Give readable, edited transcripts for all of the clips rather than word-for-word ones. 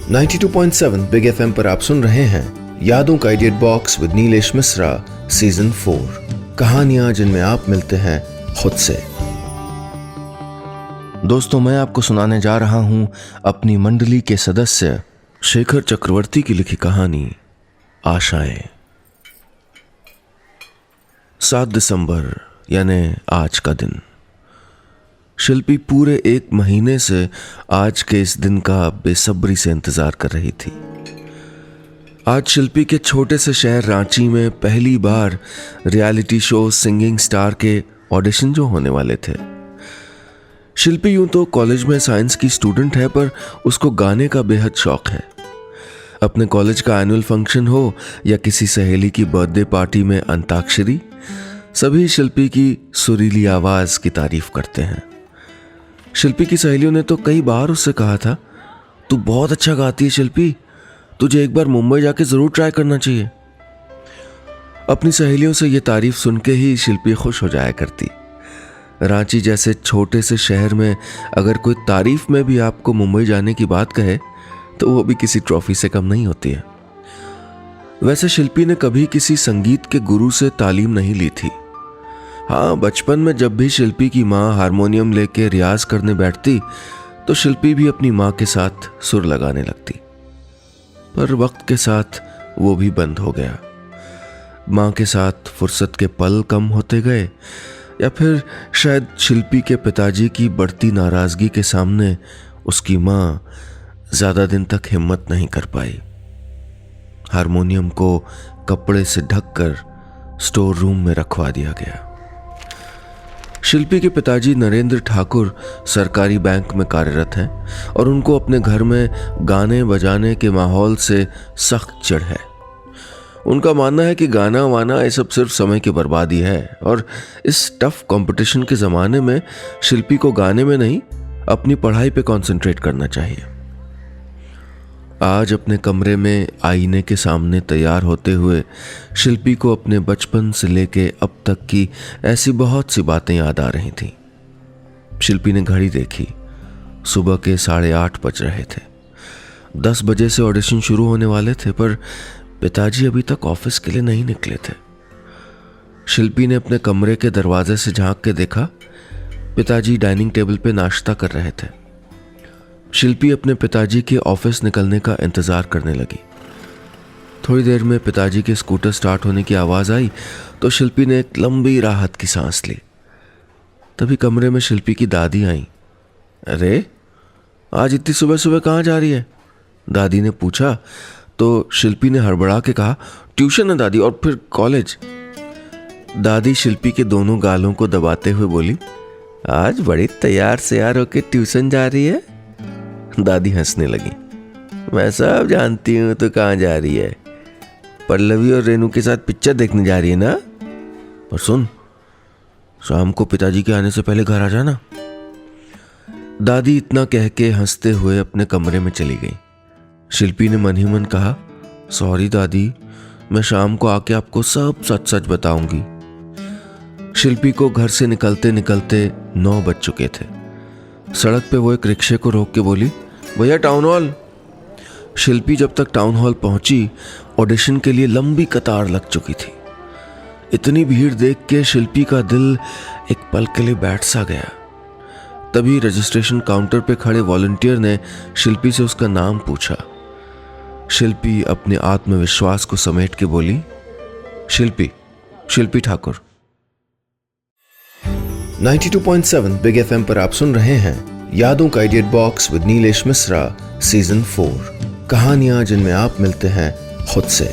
92.7 big FM पर आप सुन रहे हैं यादों का idiot box with Nilesh Mishra season 4। कहानियां जिनमें आप मिलते हैं खुद से। दोस्तों, मैं आपको सुनाने जा रहा हूं अपनी मंडली के सदस्य शेखर चक्रवर्ती की लिखी कहानी आशाएं। 7 दिसंबर यानी आज का दिन। शिल्पी पूरे 1 महीने से आज के इस दिन का बेसब्री से इंतजार कर रही थी। आज शिल्पी के छोटे से शहर रांची में पहली बार रियलिटी शो सिंगिंग स्टार के ऑडिशन जो होने वाले थे। शिल्पी यूं तो कॉलेज में साइंस की स्टूडेंट है, पर उसको गाने का बेहद शौक है। अपने कॉलेज का एनुअल फंक्शन हो या किसी सहेली की बर्थडे पार्टी में अंताक्षरी, सभी शिल्पी की सुरीली आवाज की तारीफ करते हैं। शिल्पी की सहेलियों ने तो कई बार उससे कहा था, तू बहुत अच्छा गाती है शिल्पी, तुझे एक बार मुंबई जाके जरूर ट्राई करना चाहिए। अपनी सहेलियों से ये तारीफ सुन के ही शिल्पी खुश हो जाया करती। रांची जैसे छोटे से शहर में अगर कोई तारीफ में भी आपको मुंबई जाने की बात कहे तो वो भी किसी ट्रॉफी से कम नहीं होती है। वैसे शिल्पी ने कभी किसी संगीत के गुरु से तालीम नहीं ली थी। हाँ, बचपन में जब भी शिल्पी की माँ हारमोनियम लेके रियाज करने बैठती तो शिल्पी भी अपनी माँ के साथ सुर लगाने लगती, पर वक्त के साथ वो भी बंद हो गया। माँ के साथ फुर्सत के पल कम होते गए, या फिर शायद शिल्पी के पिताजी की बढ़ती नाराजगी के सामने उसकी माँ ज्यादा दिन तक हिम्मत नहीं कर पाई। हारमोनियम को कपड़े से ढककर स्टोर रूम में रखवा दिया गया। शिल्पी के पिताजी नरेंद्र ठाकुर सरकारी बैंक में कार्यरत हैं और उनको अपने घर में गाने बजाने के माहौल से सख्त चिढ़ है। उनका मानना है कि गाना वाना ये सब सिर्फ समय की बर्बादी है और इस टफ कंपटीशन के ज़माने में शिल्पी को गाने में नहीं, अपनी पढ़ाई पे कंसंट्रेट करना चाहिए। आज अपने कमरे में आईने के सामने तैयार होते हुए शिल्पी को अपने बचपन से लेके अब तक की ऐसी बहुत सी बातें याद आ रही थीं। शिल्पी ने घड़ी देखी, सुबह के 8:30 बज रहे थे। 10 बजे से ऑडिशन शुरू होने वाले थे, पर पिताजी अभी तक ऑफिस के लिए नहीं निकले थे। शिल्पी ने अपने कमरे के दरवाजे से झांक के देखा, पिताजी डाइनिंग टेबल पे नाश्ता कर रहे थे। शिल्पी अपने पिताजी के ऑफिस निकलने का इंतजार करने लगी। थोड़ी देर में पिताजी के स्कूटर स्टार्ट होने की आवाज आई तो शिल्पी ने एक लंबी राहत की सांस ली। तभी कमरे में शिल्पी की दादी आई। अरे, आज इतनी सुबह सुबह कहाँ जा रही है? दादी ने पूछा तो शिल्पी ने हड़बड़ा के कहा, ट्यूशन है दादी, और फिर कॉलेज। दादी शिल्पी के दोनों गालों को दबाते हुए बोली, आज बड़ी तैयार श्यार होके ट्यूशन जा रही है। दादी हंसने लगी। मैं सब जानती हूँ तो कहाँ जा रही है, पल्लवी और रेनू के साथ पिक्चर देखने जा रही है ना। पर सुन, शाम को पिताजी के आने से पहले घर आ जाना। दादी इतना कह के हंसते हुए अपने कमरे में चली गई। शिल्पी ने मन ही मन कहा, सॉरी दादी, मैं शाम को आके आपको सब सच सच बताऊंगी। शिल्पी को घर से निकलते निकलते 9 बज चुके थे। सड़क पे वो एक रिक्शे को रोक के बोली, भैया टाउन हॉल। शिल्पी जब तक टाउन हॉल पहुंची, ऑडिशन के लिए लंबी कतार लग चुकी थी। इतनी भीड़ देख के शिल्पी का दिल एक पल के लिए बैठ सा गया। तभी रजिस्ट्रेशन काउंटर पे खड़े वॉलंटियर ने शिल्पी से उसका नाम पूछा। शिल्पी अपने आत्मविश्वास को समेट के बोली, शिल्पी ठाकुर। 92.7 बिग एफएम पर आप सुन रहे हैं यादों का idiot box with Nilesh Mishra season 4। कहानियां जिनमें आप मिलते हैं खुद से।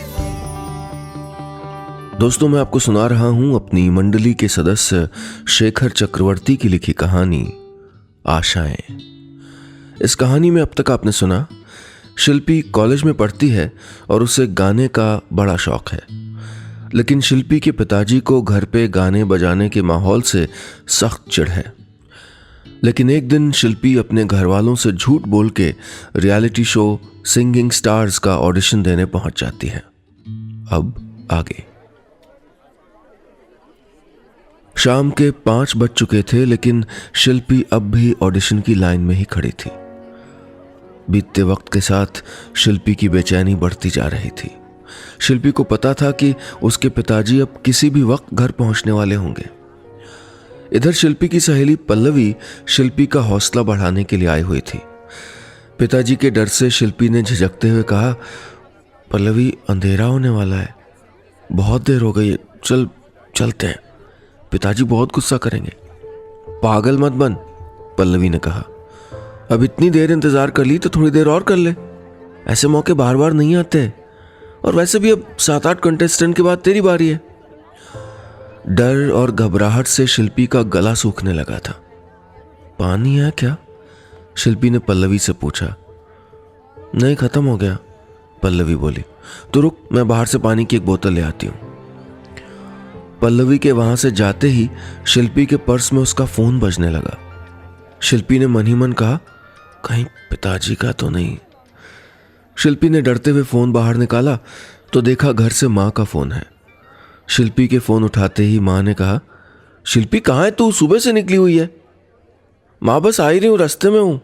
दोस्तों, मैं आपको सुना रहा हूं अपनी मंडली के सदस्य शेखर चक्रवर्ती की लिखी कहानी आशाएं। इस कहानी में अब तक आपने सुना, शिल्पी कॉलेज में पढ़ती है और उसे गाने का बड़ा शौक है, लेकिन शिल्पी के पिताजी को घर पे गाने बजाने के माहौल से सख्त चिढ़ है। लेकिन एक दिन शिल्पी अपने घर वालों से झूठ बोल के रियलिटी शो सिंगिंग स्टार्स का ऑडिशन देने पहुंच जाती है। अब आगे। शाम के 5 बज चुके थे, लेकिन शिल्पी अब भी ऑडिशन की लाइन में ही खड़ी थी। बीतते वक्त के साथ शिल्पी की बेचैनी बढ़ती जा रही थी। शिल्पी को पता था कि उसके पिताजी अब किसी भी वक्त घर पहुंचने वाले होंगे। इधर शिल्पी की सहेली पल्लवी शिल्पी का हौसला बढ़ाने के लिए आई हुई थी। पिताजी के डर से शिल्पी ने झिझकते हुए कहा, पल्लवी अंधेरा होने वाला है, बहुत देर हो गई है, चलते हैं, पिताजी बहुत गुस्सा करेंगे। पागल मत बन, पल्लवी ने कहा, अब इतनी देर इंतजार कर ली तो थोड़ी देर और कर ले, ऐसे मौके बार बार नहीं आते, और वैसे भी अब 7-8 कंटेस्टेंट के बाद तेरी बारी है। डर और घबराहट से शिल्पी का गला सूखने लगा था। पानी है क्या? शिल्पी ने पल्लवी से पूछा। नहीं, खत्म हो गया, पल्लवी बोली। तो रुक, मैं बाहर से पानी की एक बोतल ले आती हूं। पल्लवी के वहां से जाते ही शिल्पी के पर्स में उसका फोन बजने लगा। शिल्पी ने मन ही मन कहा, कहीं पिताजी का तो नहीं। शिल्पी ने डरते हुए फोन बाहर निकाला तो देखा घर से माँ का फोन है। शिल्पी के फोन उठाते ही माँ ने कहा, शिल्पी कहाँ है तू? सुबह से निकली हुई है। माँ बस आ ही रही हूँ, रास्ते में हूँ।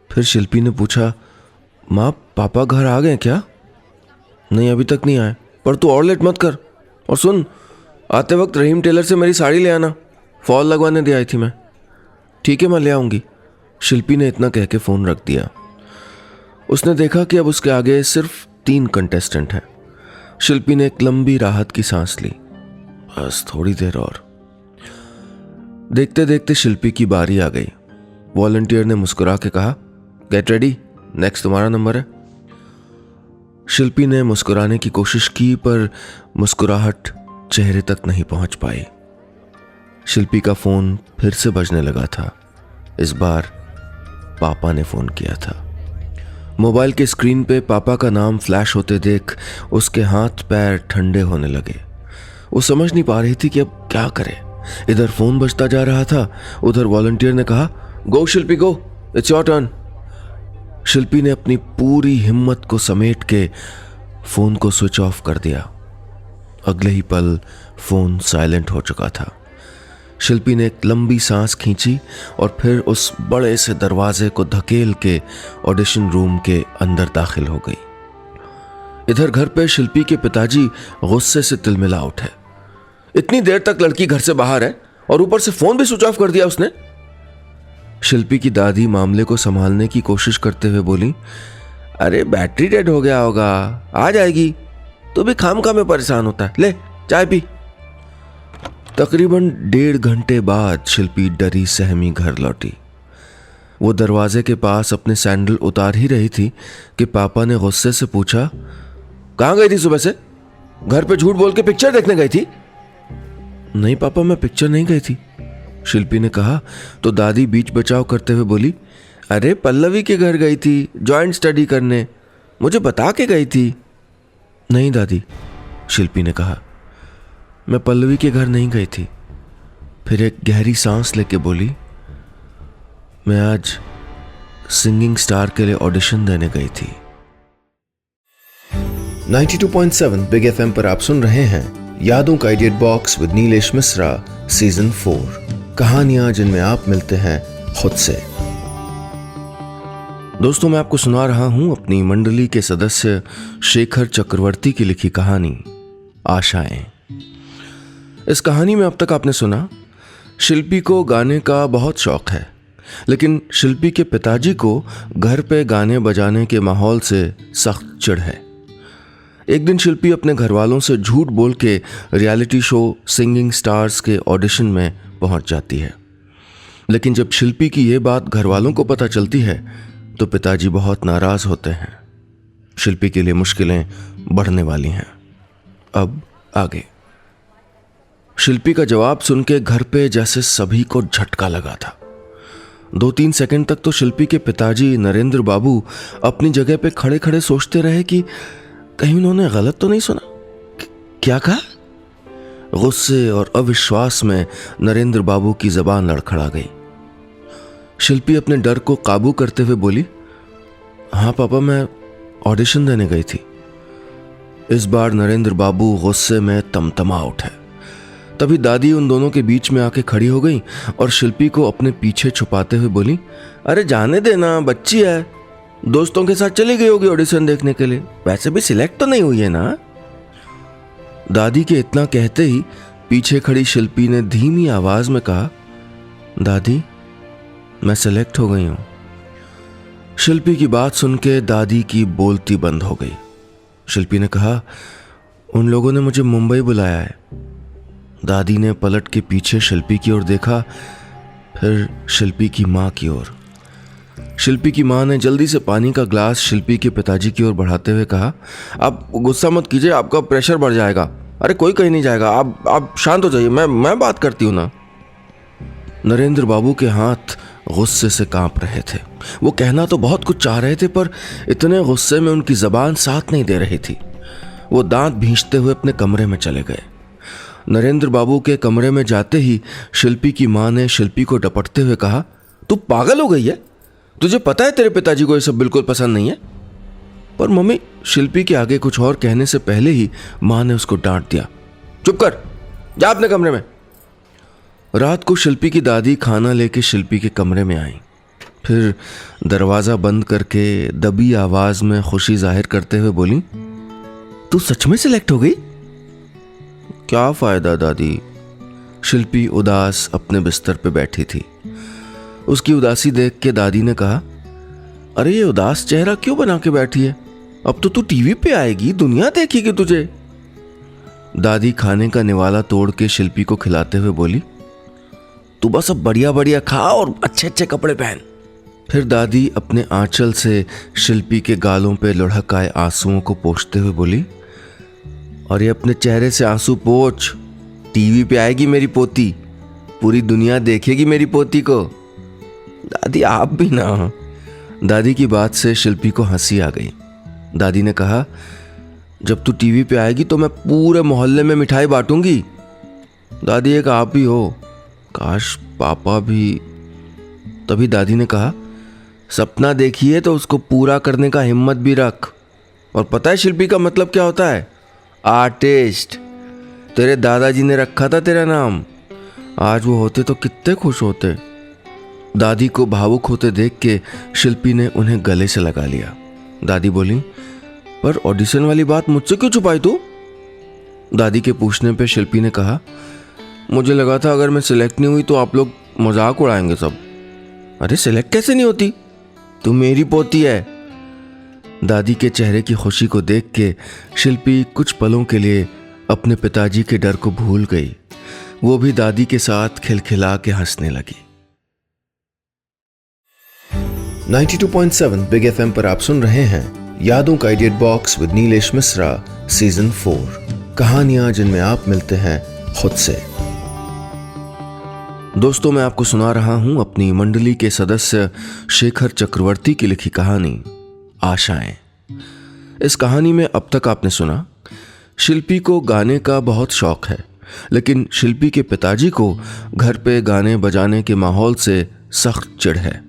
फिर शिल्पी ने पूछा, माँ पापा घर आ गए क्या? नहीं, अभी तक नहीं आए, पर तू और लेट मत कर। और सुन, आते वक्त रहीम टेलर से मेरी साड़ी ले आना, फॉल लगवाने दे आई थी मैं। ठीक है, मैं ले आऊँगी। शिल्पी ने इतना कह के फ़ोन रख दिया। उसने देखा कि अब उसके आगे सिर्फ 3 कंटेस्टेंट हैं। शिल्पी ने एक लंबी राहत की सांस ली, बस थोड़ी देर और। देखते देखते शिल्पी की बारी आ गई। वॉलंटियर ने मुस्कुरा के कहा, गेट रेडी, नेक्स्ट तुम्हारा नंबर है। शिल्पी ने मुस्कुराने की कोशिश की पर मुस्कुराहट चेहरे तक नहीं पहुंच पाई। शिल्पी का फोन फिर से बजने लगा था। इस बार पापा ने फोन किया था। मोबाइल के स्क्रीन पे पापा का नाम फ्लैश होते देख उसके हाथ पैर ठंडे होने लगे। वो समझ नहीं पा रही थी कि अब क्या करे। इधर फोन बजता जा रहा था, उधर वॉलंटियर ने कहा, गो शिल्पी गो, इट्स योर टर्न। शिल्पी ने अपनी पूरी हिम्मत को समेट के फोन को स्विच ऑफ कर दिया। अगले ही पल फोन साइलेंट हो चुका था। शिल्पी ने एक लंबी सांस खींची और फिर उस बड़े से दरवाजे को धकेल के ऑडिशन रूम के अंदर दाखिल हो गई। इधर घर पे शिल्पी के पिताजी गुस्से से तिलमिला उठे। इतनी देर तक लड़की घर से बाहर है और ऊपर से फोन भी स्विच ऑफ कर दिया उसने। शिल्पी की दादी मामले को संभालने की कोशिश करते हुए बोली, अरे बैटरी डेड हो गया होगा, आ जाएगी, तू भी खामखा में परेशान होता है, ले चाय पी। तकरीबन 1.5 घंटे बाद शिल्पी डरी सहमी घर लौटी। वो दरवाजे के पास अपने सैंडल उतार ही रही थी कि पापा ने गुस्से से पूछा, कहाँ गई थी सुबह से? घर पे झूठ बोल के पिक्चर देखने गई थी? नहीं पापा, मैं पिक्चर नहीं गई थी, शिल्पी ने कहा। तो दादी बीच बचाव करते हुए बोली, अरे पल्लवी के घर गई थी जॉइंट स्टडी करने, मुझे बता के गई थी। नहीं दादी, शिल्पी ने कहा, मैं पल्लवी के घर नहीं गई थी। फिर एक गहरी सांस लेके बोली, मैं आज सिंगिंग स्टार के लिए ऑडिशन देने गई थी। 92.7 बिग एफएम पर आप सुन रहे हैं यादों का edit box with Nilesh Mishra season 4, कहानियां जिनमें आप मिलते हैं खुद से। दोस्तों, मैं आपको सुना रहा हूं अपनी मंडली के सदस्य शेखर चक्रवर्ती की लिखी कहानी आशाएं। इस कहानी में अब तक आपने सुना, शिल्पी को गाने का बहुत शौक है, लेकिन शिल्पी के पिताजी को घर पे गाने बजाने के माहौल से सख्त चिढ़ है। एक दिन शिल्पी अपने घर वालों से झूठ बोल के रियलिटी शो सिंगिंग स्टार्स के ऑडिशन में पहुंच जाती है। लेकिन जब शिल्पी की ये बात घर वालों को पता चलती है तो पिताजी बहुत नाराज होते हैं। शिल्पी के लिए मुश्किलें बढ़ने वाली हैं। अब आगे। शिल्पी का जवाब सुन के घर पे जैसे सभी को झटका लगा था। 2-3 सेकंड तक तो शिल्पी के पिताजी नरेंद्र बाबू अपनी जगह पे खड़े खड़े सोचते रहे कि कहीं उन्होंने गलत तो नहीं सुना। क्या कहा? गुस्से और अविश्वास में नरेंद्र बाबू की जबान लड़खड़ा गई। शिल्पी अपने डर को काबू करते हुए बोली, हाँ पापा, मैं ऑडिशन देने गई थी। इस बार नरेंद्र बाबू गुस्से में तमतमा उठे। तभी दादी उन दोनों के बीच में आके खड़ी हो गई और शिल्पी को अपने पीछे छुपाते हुए बोली, अरे जाने देना, बच्ची है, दोस्तों के साथ चली गई होगी ऑडिशन देखने के लिए, वैसे भी सिलेक्ट तो नहीं हुई है ना। दादी के इतना कहते ही पीछे खड़ी शिल्पी ने धीमी आवाज में कहा, दादी मैं सेलेक्ट हो गई हूं। शिल्पी की बात सुन के दादी की बोलती बंद हो गई। शिल्पी ने कहा, उन लोगों ने मुझे मुंबई बुलाया है। दादी ने पलट के पीछे शिल्पी की ओर देखा, फिर शिल्पी की मां की ओर। शिल्पी की मां ने जल्दी से पानी का ग्लास शिल्पी के पिताजी की ओर बढ़ाते हुए कहा, आप गुस्सा मत कीजिए, आपका प्रेशर बढ़ जाएगा। अरे कोई कहीं नहीं जाएगा, आप शांत हो जाइए, मैं बात करती हूं ना। नरेंद्र बाबू के हाथ गुस्से से कांप रहे थे। वो कहना तो बहुत कुछ चाह रहे थे, पर इतने गुस्से में उनकी जबान साथ नहीं दे रही थी। वो दांत भींचते हुए अपने कमरे में चले गए। नरेंद्र बाबू के कमरे में जाते ही शिल्पी की मां ने शिल्पी को डपटते हुए कहा, तू पागल हो गई है? तुझे पता है तेरे पिताजी को ये सब बिल्कुल पसंद नहीं है। पर मम्मी, शिल्पी के आगे कुछ और कहने से पहले ही मां ने उसको डांट दिया, चुप कर, जा अपने कमरे में। रात को शिल्पी की दादी खाना लेके शिल्पी के कमरे में आई। फिर दरवाजा बंद करके दबी आवाज में खुशी जाहिर करते हुए बोली, तू सच में सिलेक्ट हो गई? क्या फायदा दादी। शिल्पी उदास अपने बिस्तर पे बैठी थी। उसकी उदासी देख के दादी ने कहा, अरे ये उदास चेहरा क्यों बना के बैठी है? अब तो तू टीवी पे आएगी, दुनिया देखेगी तुझे। दादी खाने का निवाला तोड़ के शिल्पी को खिलाते हुए बोली, तू बस अब बढ़िया बढ़िया खा और अच्छे अच्छे कपड़े पहन। फिर दादी अपने आंचल से शिल्पी के गालों पे लुढ़क आए आंसुओं को पोंछते हुए बोली, और ये अपने चेहरे से आंसू पोंछ, टीवी पे आएगी मेरी पोती, पूरी दुनिया देखेगी मेरी पोती को। दादी आप भी ना। दादी की बात से शिल्पी को हंसी आ गई। दादी ने कहा, जब तू टीवी पे आएगी तो मैं पूरे मोहल्ले में मिठाई बांटूंगी। दादी एक आप भी हो, काश पापा भी। तभी दादी ने कहा, सपना देखिए तो उसको पूरा करने का हिम्मत भी रख। और पता है शिल्पी का मतलब क्या होता है? आर्टिस्ट। तेरे दादाजी ने रखा था तेरा नाम, आज वो होते तो कितने खुश होते। दादी को भावुक होते देख के शिल्पी ने उन्हें गले से लगा लिया। दादी बोली, पर ऑडिशन वाली बात मुझसे क्यों छुपाई तू? दादी के पूछने पे शिल्पी ने कहा, मुझे लगा था अगर मैं सिलेक्ट नहीं हुई तो आप लोग मजाक उड़ाएंगे सब। अरे सिलेक्ट कैसे नहीं होती, तू मेरी पोती है। दादी के चेहरे की खुशी को देख के शिल्पी कुछ पलों के लिए अपने पिताजी के डर को भूल गई। वो भी दादी के साथ खिलखिला के हंसने लगी। 92.7 बिग एफएम पर आप सुन रहे हैं यादों का edit box with Nilesh Mishra season 4, कहानियां जिनमें आप मिलते हैं खुद से। दोस्तों, मैं आपको सुना रहा हूं अपनी मंडली के सदस्य शेखर चक्रवर्ती की लिखी कहानी आशाएं। इस कहानी में अब तक आपने सुना, शिल्पी को गाने का बहुत शौक है, लेकिन शिल्पी के पिताजी को घर पे गाने बजाने के माहौल से सख्त चिढ़ है।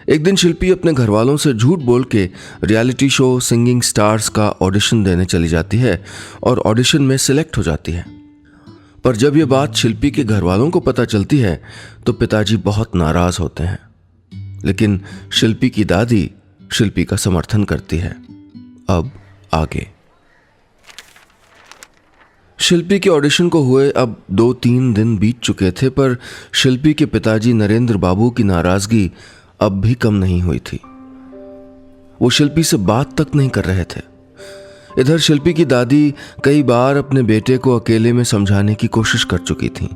एक दिन शिल्पी अपने घर वालों से झूठ बोल के रियलिटी शो सिंगिंग स्टार्स का ऑडिशन देने चली जाती है और ऑडिशन में सिलेक्ट हो जाती है। पर जब यह बात शिल्पी के घर वालों को पता चलती है तो पिताजी बहुत नाराज होते हैं, लेकिन शिल्पी की दादी शिल्पी का समर्थन करती है। अब आगे। शिल्पी के ऑडिशन को हुए अब 2-3 दिन बीत चुके थे, पर शिल्पी के पिताजी नरेंद्र बाबू की नाराजगी अब भी कम नहीं हुई थी। वो शिल्पी से बात तक नहीं कर रहे थे। इधर शिल्पी की दादी कई बार अपने बेटे को अकेले में समझाने की कोशिश कर चुकी थीं,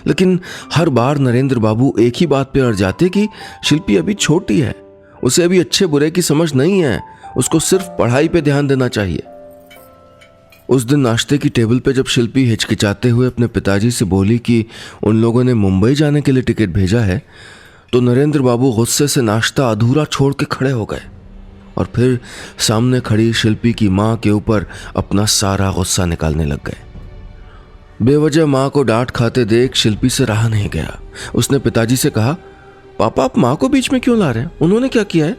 लेकिन हर बार नरेंद्र बाबू एक ही बात पे अड़ जाते कि शिल्पी अभी छोटी है, उसे अभी अच्छे बुरे की समझ नहीं है, उसको सिर्फ पढ़ाई पे ध्यान देना चाहिए। उस दिन नाश्ते की टेबल पे जब शिल्पी हिचकिचाते हुए अपने पिताजी से बोली कि उन लोगों ने मुंबई जाने के लिए टिकट भेजा है, तो नरेंद्र बाबू गुस्से से नाश्ता अधूरा छोड़ के खड़े हो गए और फिर सामने खड़ी शिल्पी की मां के ऊपर अपना सारा गुस्सा निकालने लग गए। बेवजह मां को डांट खाते देख शिल्पी से रहा नहीं गया। उसने पिताजी से कहा, पापा आप मां को बीच में क्यों ला रहे हैं? उन्होंने क्या किया है?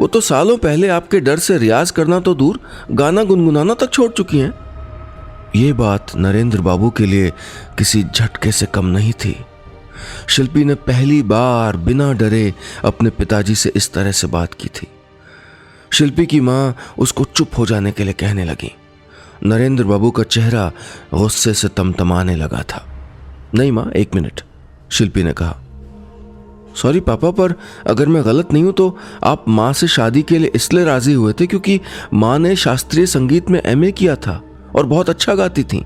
वो तो सालों पहले आपके डर से रियाज करना तो दूर, गाना गुनगुनाना तक छोड़ चुकी हैं। ये बात नरेंद्र बाबू के लिए किसी झटके से कम नहीं थी। शिल्पी ने पहली बार बिना डरे अपने पिताजी से इस तरह से बात की थी। शिल्पी की माँ उसको चुप हो जाने के लिए कहने लगी। नरेंद्र बाबू का चेहरा गुस्से से तमतमाने लगा था। नहीं माँ, 1 मिनट, शिल्पी ने कहा। सॉरी पापा, पर अगर मैं गलत नहीं हूं तो आप माँ से शादी के लिए इसलिए राजी हुए थे क्योंकि माँ ने शास्त्रीय संगीत में एमए किया था और बहुत अच्छा गाती थी।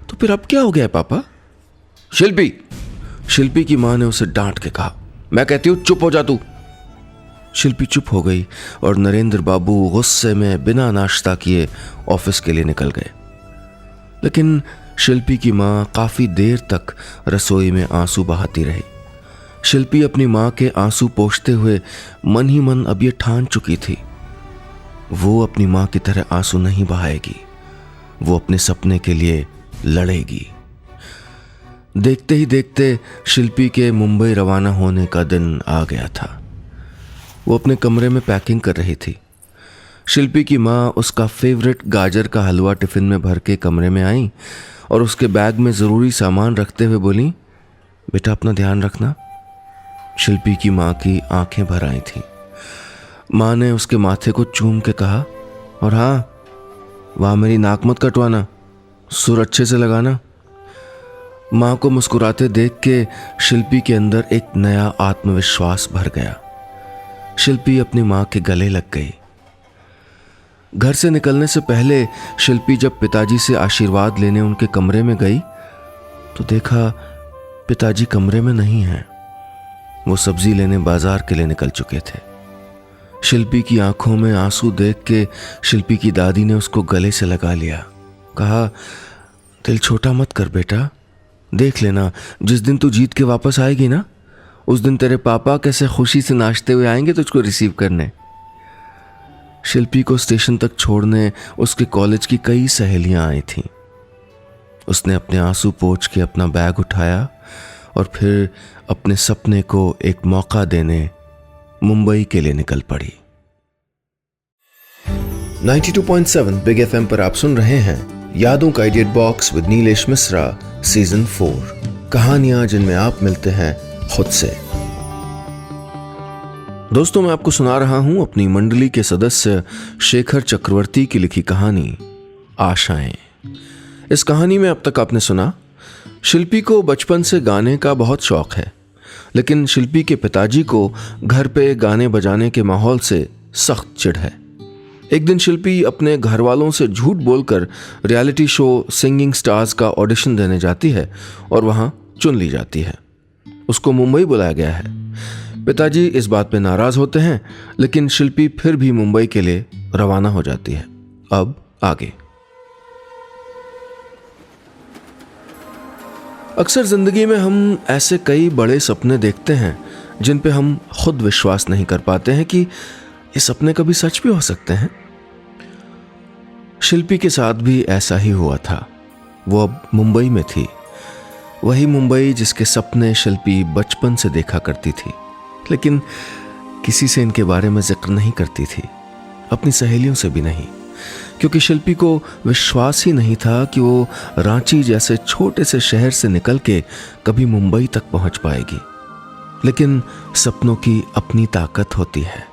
तो फिर अब क्या हो गया है पापा? शिल्पी की माँ ने उसे डांट के कहा। मैं कहती हूं चुप हो जा तू। शिल्पी चुप हो गई और नरेंद्र बाबू गुस्से में बिना नाश्ता किए ऑफिस के लिए निकल गए। लेकिन शिल्पी की माँ काफी देर तक रसोई में आंसू बहाती रही। शिल्पी अपनी माँ के आंसू पोंछते हुए मन ही मन अब ये ठान चुकी थी, वो अपनी माँ की तरह आंसू नहीं बहाएगी, वो अपने सपने के लिए लड़ेगी। देखते ही देखते शिल्पी के मुंबई रवाना होने का दिन आ गया था। वो अपने कमरे में पैकिंग कर रही थी। शिल्पी की माँ उसका फेवरेट गाजर का हलवा टिफिन में भर के कमरे में आई और उसके बैग में जरूरी सामान रखते हुए बोली, बेटा अपना ध्यान रखना। शिल्पी की माँ की आंखें भर आई थी। माँ ने उसके माथे को चूम के कहा, और हाँ, वहां मेरी नाक मत कटवाना, सुर अच्छे से लगाना। माँ को मुस्कुराते देख के शिल्पी के अंदर एक नया आत्मविश्वास भर गया। शिल्पी अपनी माँ के गले लग गई। घर से निकलने से पहले शिल्पी जब पिताजी से आशीर्वाद लेने उनके कमरे में गई तो देखा पिताजी कमरे में नहीं हैं। वो सब्जी लेने बाजार के लिए निकल चुके थे। शिल्पी की आंखों में आंसू देख के शिल्पी की दादी ने उसको गले से लगा लिया। कहा, दिल छोटा मत कर बेटा, देख लेना जिस दिन तू जीत के वापस आएगी ना, उस दिन तेरे पापा कैसे खुशी से नाचते हुए आएंगे तुझको रिसीव करने। शिल्पी को स्टेशन तक छोड़ने उसके कॉलेज की कई सहेलियां आई थीं। उसने अपने आंसू पोंछ के अपना बैग उठाया और फिर अपने सपने को एक मौका देने मुंबई के लिए निकल पड़ी। 92.7 बिग एफएम पर आप सुन रहे हैं यादों का edit box with Nilesh Mishra season 4, कहानियां जिनमें आप मिलते हैं खुद से। दोस्तों, मैं आपको सुना रहा हूं अपनी मंडली के सदस्य शेखर चक्रवर्ती की लिखी कहानी आशाएं। इस कहानी में अब तक आपने सुना, शिल्पी को बचपन से गाने का बहुत शौक है, लेकिन शिल्पी के पिताजी को घर पे गाने बजाने के माहौल से सख्त चिढ़ है। एक दिन शिल्पी अपने घर वालों से झूठ बोलकर रियलिटी शो सिंगिंग स्टार्स का ऑडिशन देने जाती है और वहां चुन ली जाती है। उसको मुंबई बुलाया गया है। पिताजी इस बात पे नाराज होते हैं, लेकिन शिल्पी फिर भी मुंबई के लिए रवाना हो जाती है। अब आगे। अक्सर जिंदगी में हम ऐसे कई बड़े सपने देखते हैं जिन पे हम खुद विश्वास नहीं कर पाते हैं कि ये सपने कभी सच भी हो सकते हैं। शिल्पी के साथ भी ऐसा ही हुआ था। वो अब मुंबई में थी, वही मुंबई जिसके सपने शिल्पी बचपन से देखा करती थी, लेकिन किसी से इनके बारे में जिक्र नहीं करती थी, अपनी सहेलियों से भी नहीं, क्योंकि शिल्पी को विश्वास ही नहीं था कि वो रांची जैसे छोटे से शहर से निकल के कभी मुंबई तक पहुंच पाएगी। लेकिन सपनों की अपनी ताकत होती है।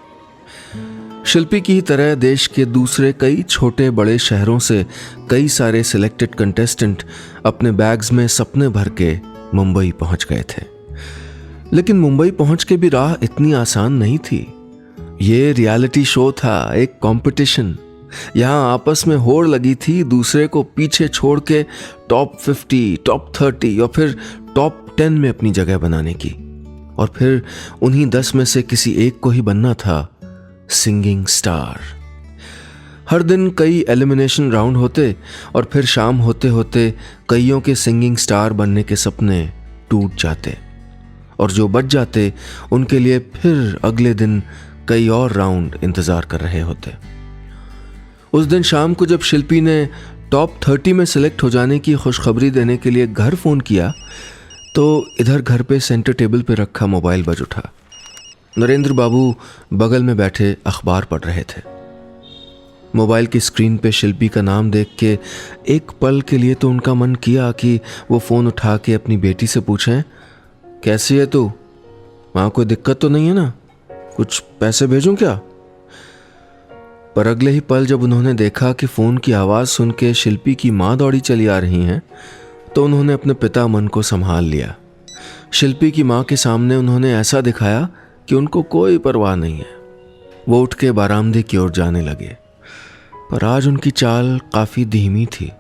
शिल्पी की तरह देश के दूसरे कई छोटे बड़े शहरों से कई सारे सिलेक्टेड कंटेस्टेंट अपने बैग्स में सपने भर के मुंबई पहुंच गए थे। लेकिन मुंबई पहुंच के भी राह इतनी आसान नहीं थी। ये रियलिटी शो था, एक कंपटीशन। यहाँ आपस में होड़ लगी थी दूसरे को पीछे छोड़ के टॉप 50, टॉप 30 और फिर टॉप 10 में अपनी जगह बनाने की। और फिर उन्हीं 10 में से किसी एक को ही बनना था सिंगिंग स्टार। हर दिन कई एलिमिनेशन राउंड होते और फिर शाम होते होते कईयों के सिंगिंग स्टार बनने के सपने टूट जाते, और जो बच जाते उनके लिए फिर अगले दिन कई और राउंड इंतजार कर रहे होते। उस दिन शाम को जब शिल्पी ने टॉप 30 में सिलेक्ट हो जाने की खुशखबरी देने के लिए घर फोन किया तो इधर घर पे सेंटर टेबल पे रखा मोबाइल बज उठा। नरेंद्र बाबू बगल में बैठे अखबार पढ़ रहे थे। मोबाइल की स्क्रीन पे शिल्पी का नाम देख के एक पल के लिए तो उनका मन किया कि वो फोन उठा के अपनी बेटी से पूछें, कैसी है तू, वहां कोई दिक्कत तो नहीं है ना, कुछ पैसे भेजूं क्या? पर अगले ही पल जब उन्होंने देखा कि फ़ोन की आवाज़ सुन के शिल्पी की माँ दौड़ी चली आ रही हैं, तो उन्होंने अपने पिता मन को संभाल लिया। शिल्पी की माँ के सामने उन्होंने ऐसा दिखाया कि उनको कोई परवाह नहीं है। वो उठ के बारामदे की ओर जाने लगे, पर आज उनकी चाल काफ़ी धीमी थी।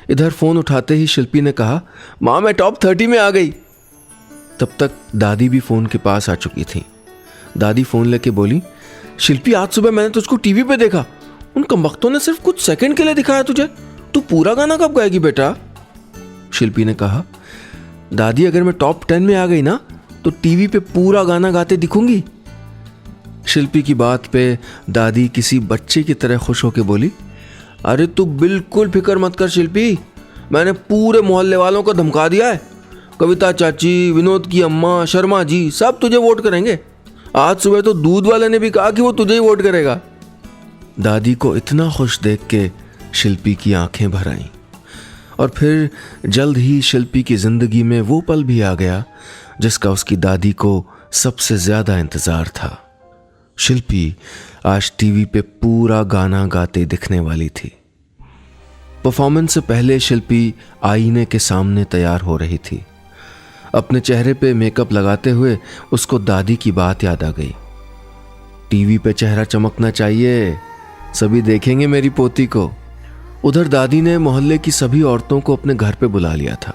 इधर फ़ोन उठाते ही शिल्पी ने कहा, माँ मैं टॉप 30 में आ गई। तब तक दादी भी फ़ोन के पास आ चुकी थी। दादी फ़ोन लेके बोली, शिल्पी आज सुबह मैंने तुझको टीवी पे देखा, उन कमबख्तों ने सिर्फ कुछ सेकंड के लिए दिखाया तुझे, तू पूरा गाना कब गाएगी बेटा? शिल्पी ने कहा, दादी अगर मैं टॉप 10 में आ गई ना तो टीवी पे पूरा गाना गाते दिखूंगी। शिल्पी की बात पे दादी किसी बच्चे की तरह खुश होकर बोली, अरे तू बिल्कुल फिक्र मत कर शिल्पी, मैंने पूरे मोहल्ले वालों को धमका दिया है। कविता चाची, विनोद की अम्मा, शर्मा जी सब तुझे वोट करेंगे। आज सुबह तो दूध वाले ने भी कहा कि वो तुझे ही वोट करेगा। दादी को इतना खुश देख के शिल्पी की आंखें भर आईं। और फिर जल्द ही शिल्पी की जिंदगी में वो पल भी आ गया जिसका उसकी दादी को सबसे ज्यादा इंतजार था। शिल्पी आज टीवी पे पूरा गाना गाते दिखने वाली थी। परफॉर्मेंस से पहले शिल्पी आईने के सामने तैयार हो रही थी। अपने चेहरे पे मेकअप लगाते हुए उसको दादी की बात याद आ गई, टीवी पे चेहरा चमकना चाहिए, सभी देखेंगे मेरी पोती को। उधर दादी ने मोहल्ले की सभी औरतों को अपने घर पे बुला लिया था।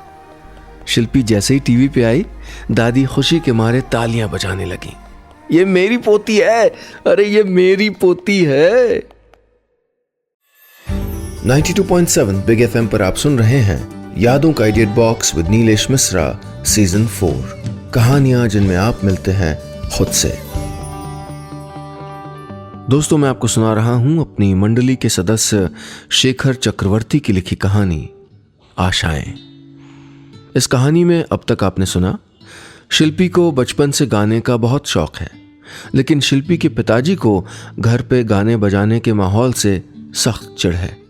शिल्पी जैसे ही टीवी पे आई, दादी खुशी के मारे तालियां बजाने लगी, ये मेरी पोती है, अरे ये मेरी पोती है। 92.7 बिग एफएम पर आप सुन रहे हैं यादों का edit box with Nilesh Mishra season 4, कहानियां जिनमें आप मिलते हैं खुद से। दोस्तों, मैं आपको सुना रहा हूं अपनी मंडली के सदस्य शेखर चक्रवर्ती की लिखी कहानी आशाएं। इस कहानी में अब तक आपने सुना, शिल्पी को बचपन से गाने का बहुत शौक है, लेकिन शिल्पी के पिताजी को घर पे गाने बजाने के माहौल से सख्त चिढ़ है।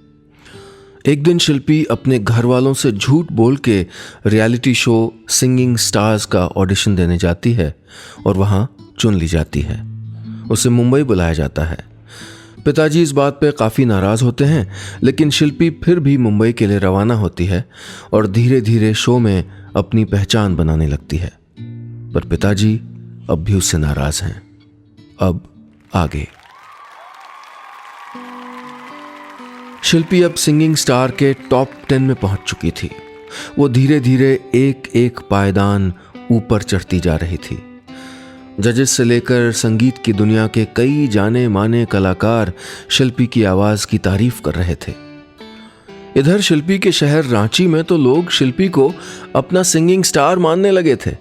एक दिन शिल्पी अपने घर वालों से झूठ बोल के रियलिटी शो सिंगिंग स्टार्स का ऑडिशन देने जाती है और वहां चुन ली जाती है। उसे मुंबई बुलाया जाता है। पिताजी इस बात पे काफ़ी नाराज़ होते हैं, लेकिन शिल्पी फिर भी मुंबई के लिए रवाना होती है और धीरे धीरे शो में अपनी पहचान बनाने लगती है। पर पिताजी अब भी उससे नाराज़ हैं। अब आगे। शिल्पी अब सिंगिंग स्टार के टॉप 10 में पहुंच चुकी थी। वो धीरे धीरे एक एक पायदान ऊपर चढ़ती जा रही थी। जजेस से लेकर संगीत की दुनिया के कई जाने माने कलाकार शिल्पी की आवाज की तारीफ कर रहे थे। इधर शिल्पी के शहर रांची में तो लोग शिल्पी को अपना सिंगिंग स्टार मानने लगे थे।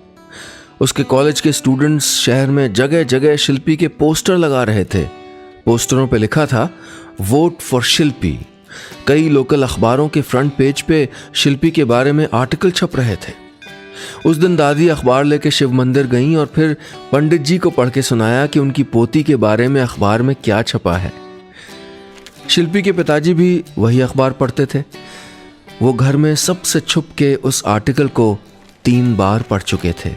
उसके कॉलेज के स्टूडेंट्स शहर में जगह जगह शिल्पी के पोस्टर लगा रहे थे। पोस्टरों पे लिखा था, वोट फॉर शिल्पी। कई लोकल अखबारों के फ्रंट पेज पे शिल्पी के बारे में आर्टिकल छप रहे थे। उस दिन दादी अखबार लेके शिव मंदिर गईं और फिर पंडित जी को पढ़ के सुनाया कि उनकी पोती के बारे में अखबार में क्या छपा है। शिल्पी के पिताजी भी वही अखबार पढ़ते थे। वो घर में सबसे छुप के उस आर्टिकल को 3 बार पढ़ चुके थे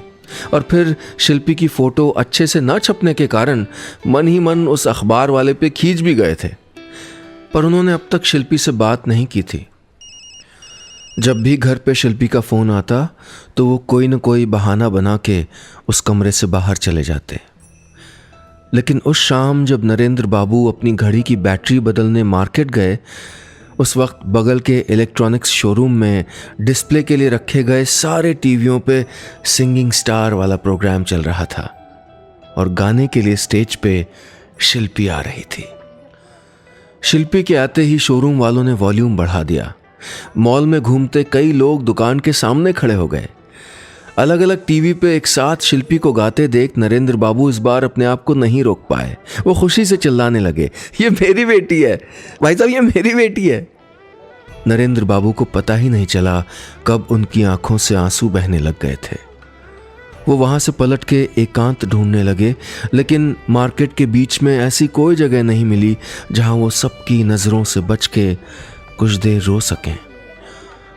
और फिर शिल्पी की फोटो अच्छे से न छपने के कारण मन ही मन उस अखबार वाले पे खींच भी गए थे। पर उन्होंने अब तक शिल्पी से बात नहीं की थी। जब भी घर पे शिल्पी का फोन आता तो वो कोई न कोई बहाना बना के उस कमरे से बाहर चले जाते। लेकिन उस शाम जब नरेंद्र बाबू अपनी घड़ी की बैटरी बदलने मार्केट गए, उस वक्त बगल के इलेक्ट्रॉनिक्स शोरूम में डिस्प्ले के लिए रखे गए सारे टीवियों पे सिंगिंग स्टार वाला प्रोग्राम चल रहा था और गाने के लिए स्टेज पे शिल्पी आ रही थी। शिल्पी के आते ही शोरूम वालों ने वॉल्यूम बढ़ा दिया। मॉल में घूमते कई लोग दुकान के सामने खड़े हो गए। अलग अलग टीवी पे एक साथ शिल्पी को गाते देख नरेंद्र बाबू इस बार अपने आप को नहीं रोक पाए। वो खुशी से चिल्लाने लगे, ये मेरी बेटी है भाई साहब, ये मेरी बेटी है। नरेंद्र बाबू को पता ही नहीं चला कब उनकी आंखों से आंसू बहने लग गए थे। वो वहां से पलट के एकांत ढूंढने लगे, लेकिन मार्केट के बीच में ऐसी कोई जगह नहीं मिली जहां वो सबकी नजरों से बच के कुछ देर रो सकें।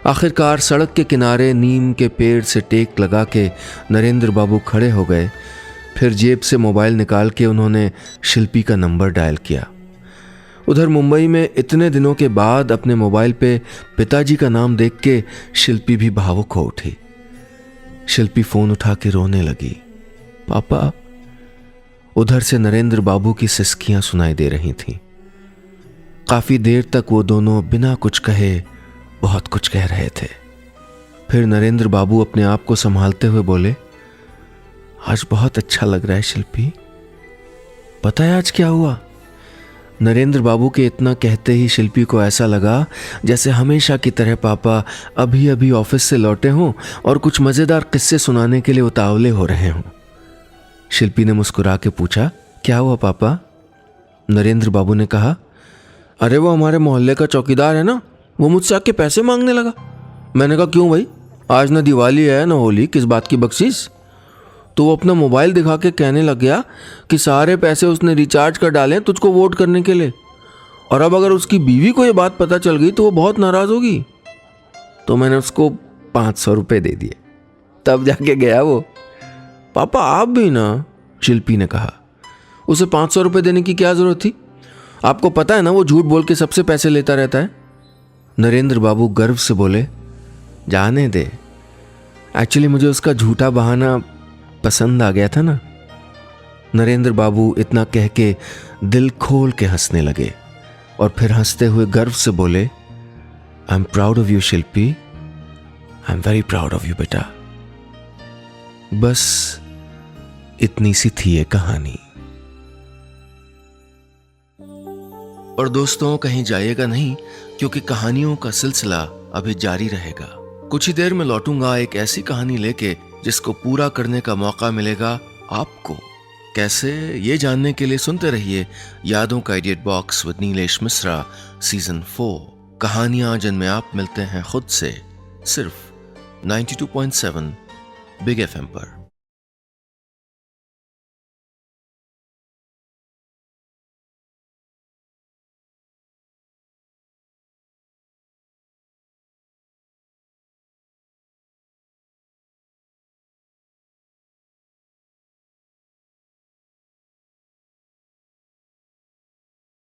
आखिरकार सड़क के किनारे नीम के पेड़ से टेक लगा के नरेंद्र बाबू खड़े हो गए। फिर जेब से मोबाइल निकाल के उन्होंने शिल्पी का नंबर डायल किया। उधर मुंबई में इतने दिनों के बाद अपने मोबाइल पे पिताजी का नाम देख के शिल्पी भी भावुक हो उठी। शिल्पी फोन उठा के रोने लगी। पापा। उधर से नरेंद्र बाबू की सिसकियां सुनाई दे रही थीं। काफी देर तक वो दोनों बिना कुछ कहे बहुत कुछ कह रहे थे। फिर नरेंद्र बाबू अपने आप को संभालते हुए बोले, आज बहुत अच्छा लग रहा है शिल्पी। पता है आज क्या हुआ? नरेंद्र बाबू के इतना कहते ही शिल्पी को ऐसा लगा जैसे हमेशा की तरह पापा अभी अभी ऑफिस से लौटे हों और कुछ मजेदार किस्से सुनाने के लिए उतावले हो रहे हों। शिल्पी ने मुस्कुरा के पूछा, क्या हुआ पापा? नरेंद्र बाबू ने कहा, अरे वो हमारे मोहल्ले का चौकीदार है ना, वो मुझसे आके पैसे मांगने लगा। मैंने कहा क्यों भाई, आज ना दिवाली है ना होली, किस बात की बख्शीश? तो वो अपना मोबाइल दिखा के कहने लग गया कि सारे पैसे उसने रिचार्ज कर डाले तुझको वोट करने के लिए, और अब अगर उसकी बीवी को ये बात पता चल गई तो वो बहुत नाराज होगी। तो मैंने उसको 500 रुपये दे दिए, तब जाके गया वो। पापा आप भी ना, शिल्पी ने कहा, उसे 500 रुपये देने की क्या जरूरत थी? आपको पता है ना वो झूठ बोल के सबसे पैसे लेता रहता है। नरेंद्र बाबू गर्व से बोले, जाने दे, एक्चुअली मुझे उसका झूठा बहाना पसंद आ गया था ना। नरेंद्र बाबू इतना कह के दिल खोल के हंसने लगे और फिर हंसते हुए गर्व से बोले, I am proud of you Shilpi, I am very proud of you बेटा। बस इतनी सी थी ये कहानी। और दोस्तों कहीं जाइएगा नहीं, क्योंकि कहानियों का सिलसिला अभी जारी रहेगा। कुछ ही देर में लौटूंगा एक ऐसी कहानी लेके जिसको पूरा करने का मौका मिलेगा आपको। कैसे, ये जानने के लिए सुनते रहिए यादों का idiot box with Nilesh Mishra season 4, कहानियां जिनमें आप मिलते हैं खुद से, सिर्फ 92.7 बिग FM पर।